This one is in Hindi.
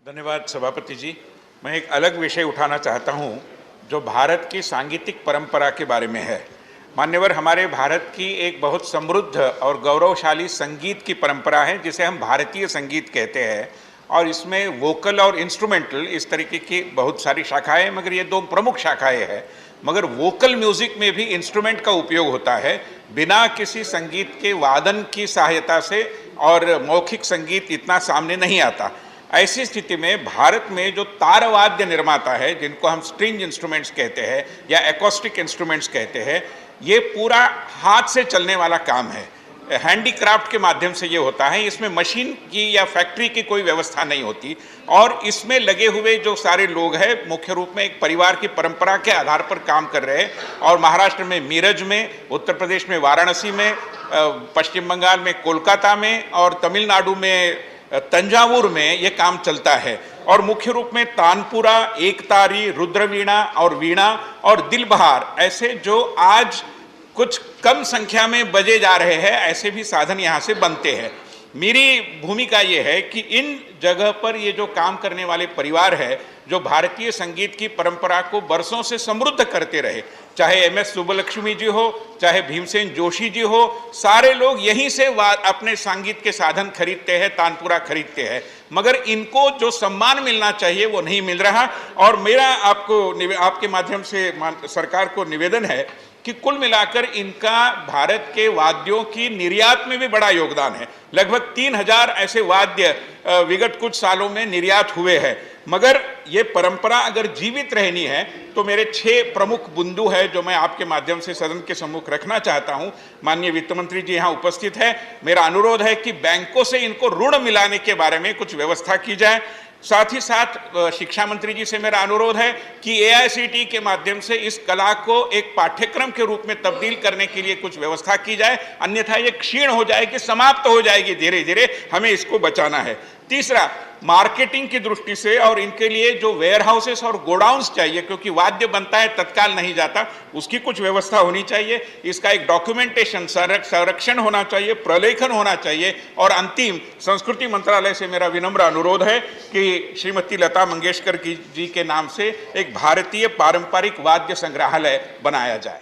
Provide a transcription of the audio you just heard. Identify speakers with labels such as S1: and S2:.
S1: धन्यवाद सभापति जी। मैं एक अलग विषय उठाना चाहता हूं जो भारत की सांगीतिक परंपरा के बारे में है। मान्यवर, हमारे भारत की एक बहुत समृद्ध और गौरवशाली संगीत की परंपरा है जिसे हम भारतीय संगीत कहते हैं, और इसमें वोकल और इंस्ट्रूमेंटल इस तरीके की बहुत सारी शाखाएं हैं, मगर ये दो प्रमुख शाखाएं हैं। मगर वोकल म्यूजिक में भी इंस्ट्रूमेंट का उपयोग होता है बिना किसी संगीत के वादन की सहायता से, और मौखिक संगीत इतना सामने नहीं आता। ऐसी स्थिति में भारत में जो तारवाद्य निर्माता है, जिनको हम स्ट्रिंग इंस्ट्रूमेंट्स कहते हैं या एकॉस्टिक इंस्ट्रूमेंट्स कहते हैं, ये पूरा हाथ से चलने वाला काम है, हैंडीक्राफ्ट के माध्यम से ये होता है। इसमें मशीन की या फैक्ट्री की कोई व्यवस्था नहीं होती, और इसमें लगे हुए जो सारे लोग हैं मुख्य रूप में एक परिवार की परंपरा के आधार पर काम कर रहे हैं। और महाराष्ट्र में मीरज में, उत्तर प्रदेश में वाराणसी में, पश्चिम बंगाल में कोलकाता में, और तमिलनाडु में तंजावुर में ये काम चलता है। और मुख्य रूप में तानपुरा, एकतारी, रुद्रवीणा और वीणा और दिलबहार ऐसे जो आज कुछ कम संख्या में बजे जा रहे हैं, ऐसे भी साधन यहाँ से बनते हैं। मेरी भूमिका ये है कि इन जगह पर ये जो काम करने वाले परिवार है, जो भारतीय संगीत की परंपरा को बरसों से समृद्ध करते रहे, चाहे एम.एस. सुब्बलक्ष्मी जी हो, चाहे भीमसेन जोशी जी हो, सारे लोग यहीं से अपने संगीत के साधन खरीदते हैं, तानपुरा खरीदते हैं। मगर इनको जो सम्मान मिलना चाहिए वो नहीं मिल रहा। और मेरा आपके माध्यम से सरकार को निवेदन है कि कुल मिलाकर इनका भारत के वाद्यों की निर्यात में भी बड़ा योगदान है। लगभग 3000 ऐसे वाद्य विगत कुछ सालों में निर्यात हुए हैं। मगर ये परंपरा अगर जीवित रहनी है तो मेरे 6 प्रमुख बिंदु है जो मैं आपके माध्यम से सदन के सम्मुख रखना चाहता हूं। माननीय वित्त मंत्री जी यहाँ उपस्थित है। मेरा अनुरोध है कि बैंकों से इनको ऋण मिलाने के बारे में कुछ व्यवस्था की जाए। साथ ही साथ शिक्षा मंत्री जी से मेरा अनुरोध है कि AICTE के माध्यम से इस कला को एक पाठ्यक्रम के रूप में तब्दील करने के लिए कुछ व्यवस्था की जाए, अन्यथा ये क्षीण हो जाएगी, समाप्त हो जाएगी धीरे धीरे। हमें इसको बचाना है। तीसरा, मार्केटिंग की दृष्टि से और इनके लिए जो वेयर हाउसेस और गोडाउन्स चाहिए, क्योंकि वाद्य बनता है तत्काल नहीं जाता, उसकी कुछ व्यवस्था होनी चाहिए। इसका एक डॉक्यूमेंटेशन, संरक्षण होना चाहिए, प्रलेखन होना चाहिए। और अंतिम, संस्कृति मंत्रालय से मेरा विनम्र अनुरोध है कि श्रीमती लता मंगेशकर जी के नाम से एक भारतीय पारंपरिक वाद्य संग्रहालय बनाया जाए।